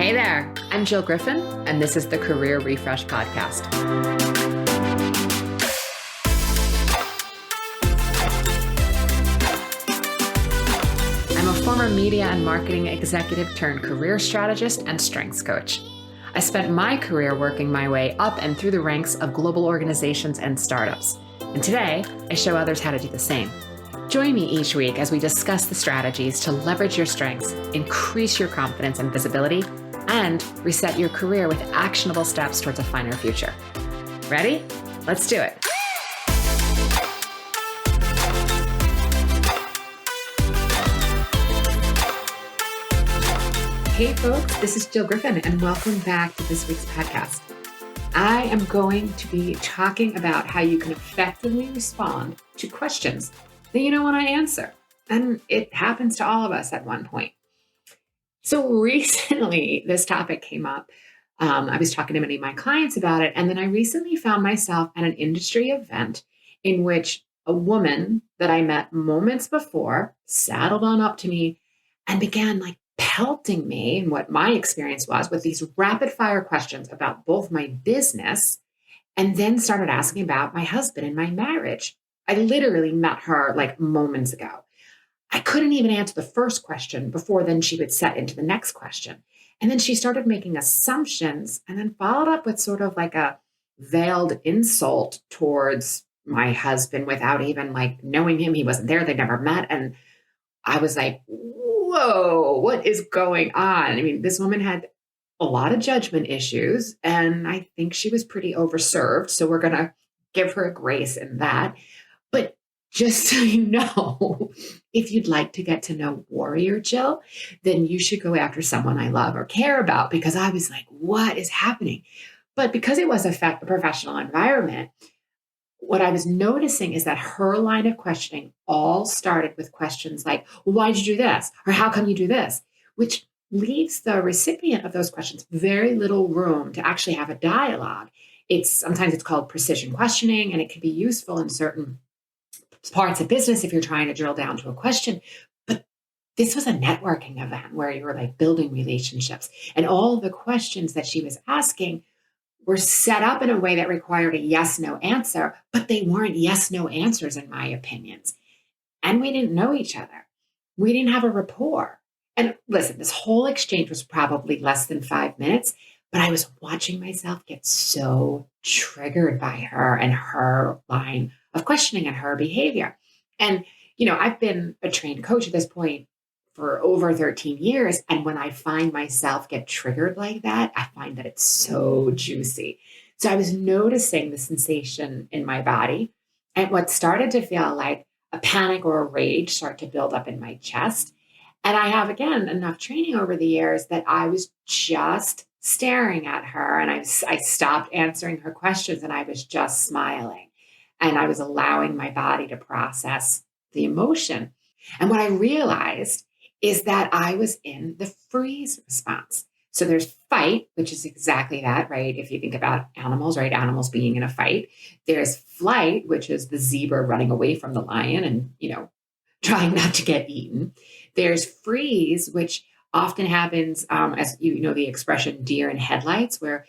Hey there, I'm Jill Griffin, and this is the Career Refresh Podcast. I'm a former media and marketing executive turned career strategist and strengths coach. I spent my career working my way up and through the ranks of global organizations and startups. And today, I show others how to do the same. Join me each week as we discuss the strategies to leverage your strengths, increase your confidence and visibility, and reset your career with actionable steps towards a finer future. Ready? Let's do it. Hey folks, this is Jill Griffin, and welcome back to this week's podcast. I am going to be talking about how you can effectively respond to questions that you don't want to answer. And it happens to all of us at one point. So recently, this topic came up. I was talking to many of my clients about it. And then I recently found myself at an industry event in which a woman that I met moments before saddled on up to me and began pelting me, and what my experience was, with these rapid fire questions about both my business, and then started asking about my husband and my marriage. I literally met her moments ago. I couldn't even answer the first question before then she would set into the next question. And then she started making assumptions and then followed up with sort of like a veiled insult towards my husband without even knowing him. He wasn't there. They never met. And I was like, whoa, what is going on? I mean, this woman had a lot of judgment issues, and I think she was pretty overserved. So we're going to give her a grace in that. But just so you know, if you'd like to get to know Warrior Jill, then you should go after someone I love or care about, because I was like, what is happening? But because it was a professional environment, what I was noticing is that her line of questioning all started with questions like, well, why did you do this? Or how come you do this? Which leaves the recipient of those questions very little room to actually have a dialogue. Sometimes it's called precision questioning, and it can be useful in certain parts of business if you're trying to drill down to a question. But this was a networking event where you were building relationships, and all the questions that she was asking were set up in a way that required a yes/no answer, but they weren't yes/no answers in my opinions. And we didn't know each other. We didn't have a rapport. And listen, this whole exchange was probably less than 5 minutes, but I was watching myself get so triggered by her and her line of questioning and her behavior. And, I've been a trained coach at this point for over 13 years. And when I find myself get triggered like that, I find that it's so juicy. So I was noticing the sensation in my body, and what started to feel like a panic or a rage start to build up in my chest. And I have, again, enough training over the years that I was just staring at her, and I stopped answering her questions, and I was just smiling. And I was allowing my body to process the emotion. And what I realized is that I was in the freeze response. So there's fight, which is exactly that, right? If you think about animals, right? Animals being in a fight. There's flight, which is the zebra running away from the lion and, trying not to get eaten. There's freeze, which often happens, as you know, the expression deer in headlights, where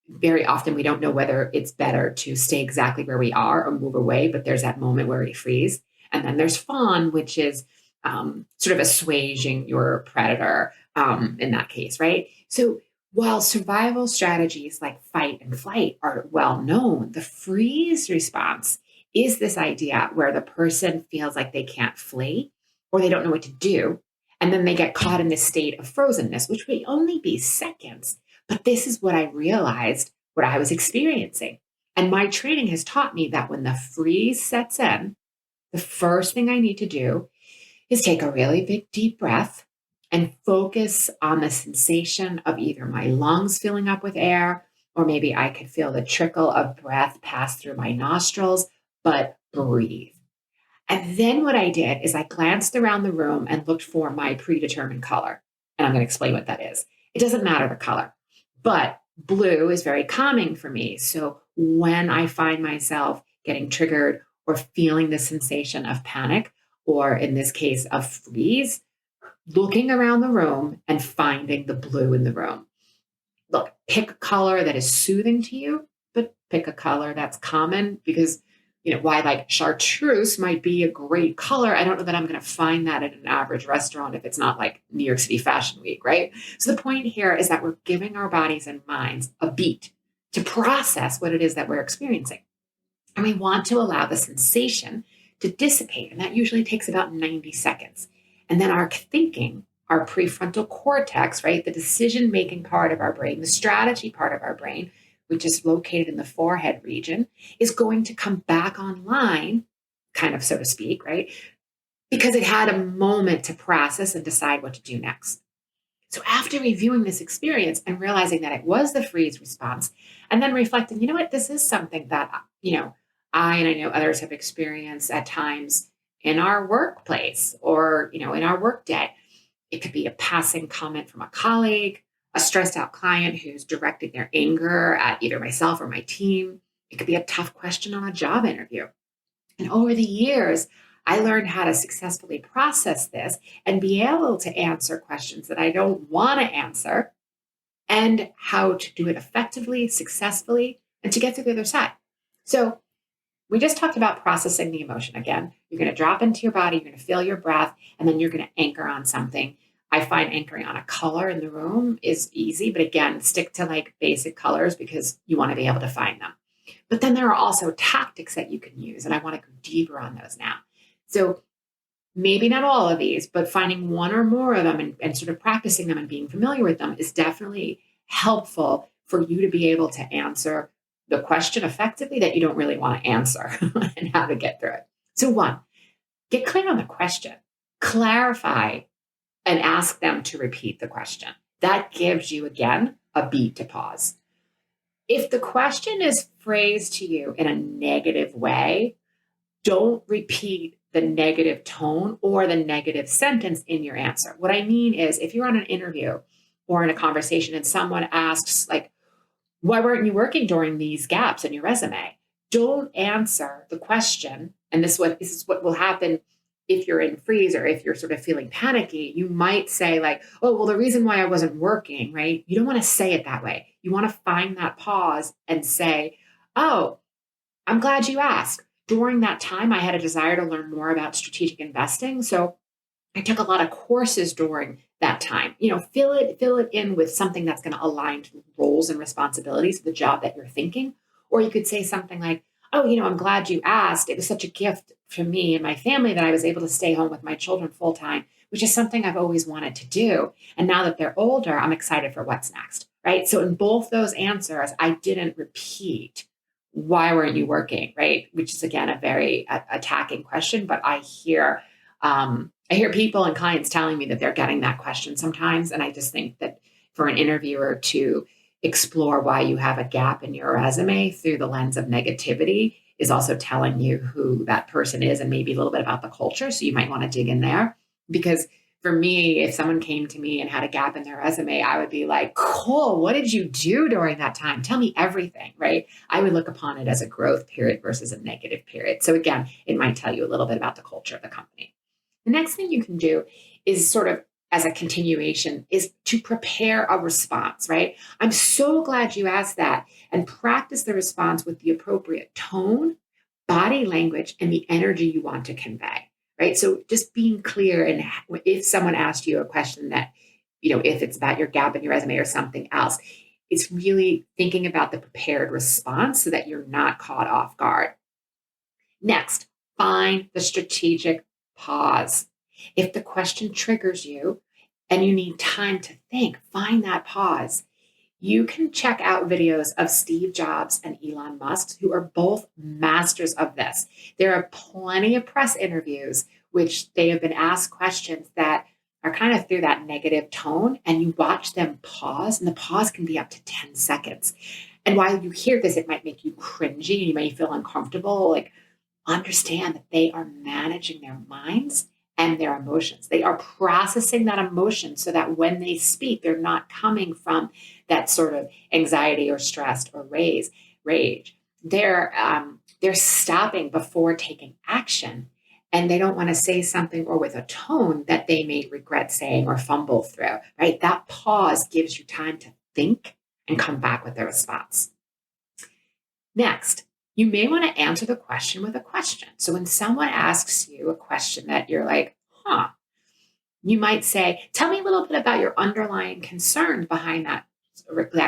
very often we don't know whether it's better to stay exactly where we are or move away, but there's that moment where we freeze. And then there's fawn, which is sort of assuaging your predator in that case, right? So while survival strategies like fight and flight are well known, the freeze response is this idea where the person feels like they can't flee or they don't know what to do. And then they get caught in this state of frozenness, which may only be seconds. But this is what I realized what I was experiencing. And my training has taught me that when the freeze sets in, the first thing I need to do is take a really big, deep breath and focus on the sensation of either my lungs filling up with air, or maybe I could feel the trickle of breath pass through my nostrils, but breathe. And then what I did is I glanced around the room and looked for my predetermined color. And I'm going to explain what that is. It doesn't matter the color, but blue is very calming for me. So when I find myself getting triggered or feeling the sensation of panic, or in this case of freeze, looking around the room and finding the blue in the room. Look, pick a color that is soothing to you, but pick a color that's common because, why like chartreuse might be a great color. I don't know that I'm going to find that at an average restaurant if it's not like New York City Fashion Week, right? So the point here is that we're giving our bodies and minds a beat to process what it is that we're experiencing. And we want to allow the sensation to dissipate. And that usually takes about 90 seconds. And then our thinking, our prefrontal cortex, right, the decision making part of our brain, the strategy part of our brain, which is located in the forehead region, is going to come back online, kind of so to speak, right? Because it had a moment to process and decide what to do next. So after reviewing this experience and realizing that it was the freeze response, and then reflecting, this is something that, I know others have experienced at times in our workplace or, in our workday. It could be a passing comment from a colleague, a stressed out client who's directing their anger at either myself or my team. It could be a tough question on a job interview. And over the years, I learned how to successfully process this and be able to answer questions that I don't want to answer and how to do it effectively, successfully, and to get to the other side. So we just talked about processing the emotion. Again, you're going to drop into your body, you're going to feel your breath, and then you're going to anchor on something. I find anchoring on a color in the room is easy, but again, stick to like basic colors because you want to be able to find them. But then there are also tactics that you can use, and I want to go deeper on those now. So maybe not all of these, but finding one or more of them and sort of practicing them and being familiar with them is definitely helpful for you to be able to answer the question effectively that you don't really want to answer and how to get through it. So one, get clear on the question, clarify, and ask them to repeat the question. That gives you, again, a beat to pause. If the question is phrased to you in a negative way, don't repeat the negative tone or the negative sentence in your answer. What I mean is if you're on an interview or in a conversation and someone asks, like, why weren't you working during these gaps in your resume? Don't answer the question. And this is what will happen if you're in freeze or if you're sort of feeling panicky. You might say like, oh, well, the reason why I wasn't working, right? You don't want to say it that way. You want to find that pause and say, oh, I'm glad you asked. During that time, I had a desire to learn more about strategic investing. So I took a lot of courses during that time. Fill it in with something that's going to align to roles and responsibilities of the job that you're thinking. Or you could say something like, oh, I'm glad you asked. It was such a gift for me and my family that I was able to stay home with my children full time, which is something I've always wanted to do. And now that they're older, I'm excited for what's next, right? So in both those answers, I didn't repeat why weren't you working, right? Which is again a very attacking question, but I hear people and clients telling me that they're getting that question sometimes, and I just think that for an interviewer to explore why you have a gap in your resume through the lens of negativity is also telling you who that person is and maybe a little bit about the culture. So you might want to dig in there because for me, if someone came to me and had a gap in their resume, I would be like, cool, what did you do during that time? Tell me everything, right? I would look upon it as a growth period versus a negative period. So again, it might tell you a little bit about the culture of the company. The next thing you can do is sort of as a continuation is to prepare a response, right? I'm so glad you asked that and practice the response with the appropriate tone, body language, and the energy you want to convey. Right. So just being clear. And if someone asked you a question that, if it's about your gap in your resume or something else, it's really thinking about the prepared response so that you're not caught off guard. Next, find the strategic pause. If the question triggers you and you need time to think, find that pause. You can check out videos of Steve Jobs and Elon Musk, who are both masters of this. There are plenty of press interviews which they have been asked questions that are kind of through that negative tone, and you watch them pause, and the pause can be up to 10 seconds. And while you hear this, it might make you cringy, you may feel uncomfortable. Like, understand that they are managing their minds and their emotions. They are processing that emotion so that when they speak, they're not coming from that sort of anxiety or stress or rage. They're stopping before taking action and they don't want to say something or with a tone that they may regret saying or fumble through, right? That pause gives you time to think and come back with a response. Next, you may want to answer the question with a question. So when someone asks you a question that you're like, you might say, tell me a little bit about your underlying concern behind that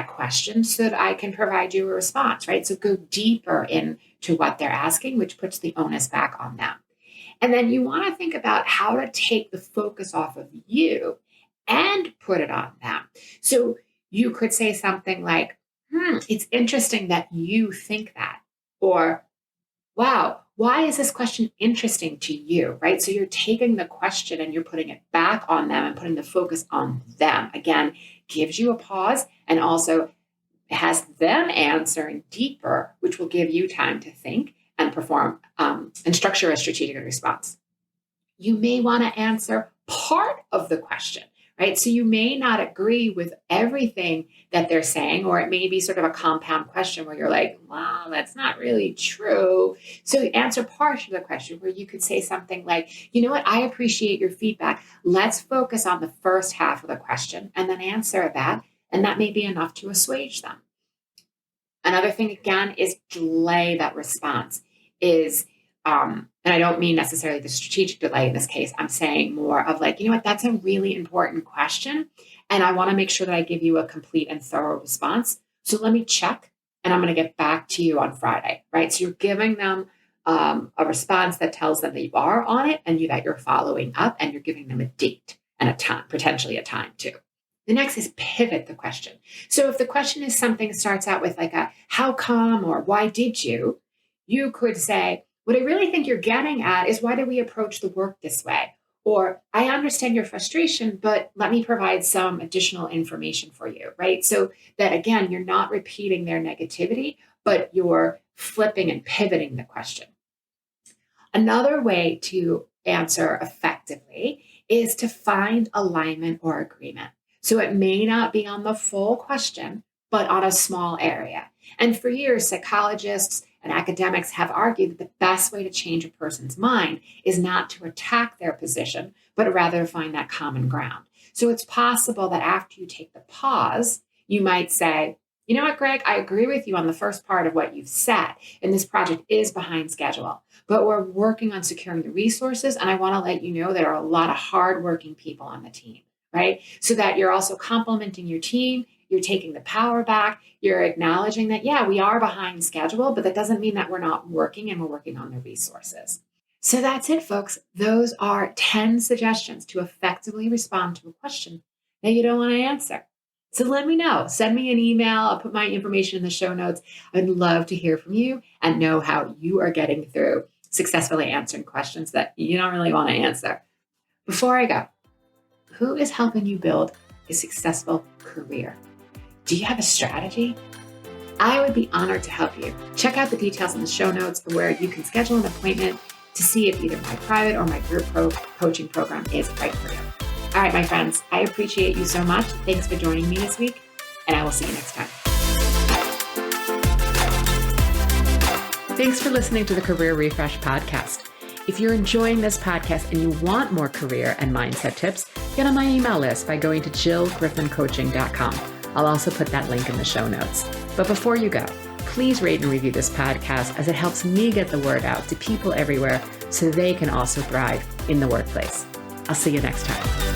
question so that I can provide you a response, right? So go deeper into what they're asking, which puts the onus back on them. And then you want to think about how to take the focus off of you and put it on them. So you could say something like, it's interesting that you think that. Or, wow, why is this question interesting to you, right? So you're taking the question and you're putting it back on them and putting the focus on them. Again, gives you a pause and also has them answering deeper, which will give you time to think and perform and structure a strategic response. You may want to answer part of the question, right? So you may not agree with everything that they're saying, or it may be sort of a compound question where you're like, wow, that's not really true. So answer part of the question where you could say something like, you know what, I appreciate your feedback. Let's focus on the first half of the question and then answer that. And that may be enough to assuage them. Another thing, again, is delay that response is, and I don't mean necessarily the strategic delay in this case. I'm saying more of like, you know what, that's a really important question. And I want to make sure that I give you a complete and thorough response. So let me check and I'm going to get back to you on Friday, right? So you're giving them a response that tells them that you are on it and that you're following up, and you're giving them a date and a time, potentially a time too. The next is pivot the question. So if the question is something that starts out with like a how come or why did you, you could say, what I really think you're getting at is why do we approach the work this way? Or I understand your frustration, but let me provide some additional information for you, right? So that again, you're not repeating their negativity, but you're flipping and pivoting the question. Another way to answer effectively is to find alignment or agreement. So it may not be on the full question, but on a small area. And for years, psychologists and academics have argued that the best way to change a person's mind is not to attack their position, but rather to find that common ground. So it's possible that after you take the pause, you might say, you know what, Greg, I agree with you on the first part of what you've said, and this project is behind schedule, but we're working on securing the resources, and I want to let you know there are a lot of hardworking people on the team, right? So that you're also complimenting your team, you're taking the power back, you're acknowledging that, yeah, we are behind schedule, but that doesn't mean that we're not working and we're working on the resources. So that's it, folks. Those are 10 suggestions to effectively respond to a question that you don't want to answer. So let me know. Send me an email. I'll put my information in the show notes. I'd love to hear from you and know how you are getting through successfully answering questions that you don't really want to answer. Before I go, who is helping you build a successful career? Do you have a strategy? I would be honored to help you. Check out the details in the show notes for where you can schedule an appointment to see if either my private or my group coaching program is right for you. All right, my friends, I appreciate you so much. Thanks for joining me this week, and I will see you next time. Thanks for listening to the Career Refresh podcast. If you're enjoying this podcast and you want more career and mindset tips, get on my email list by going to jillgriffincoaching.com. I'll also put that link in the show notes. But before you go, please rate and review this podcast as it helps me get the word out to people everywhere so they can also thrive in the workplace. I'll see you next time.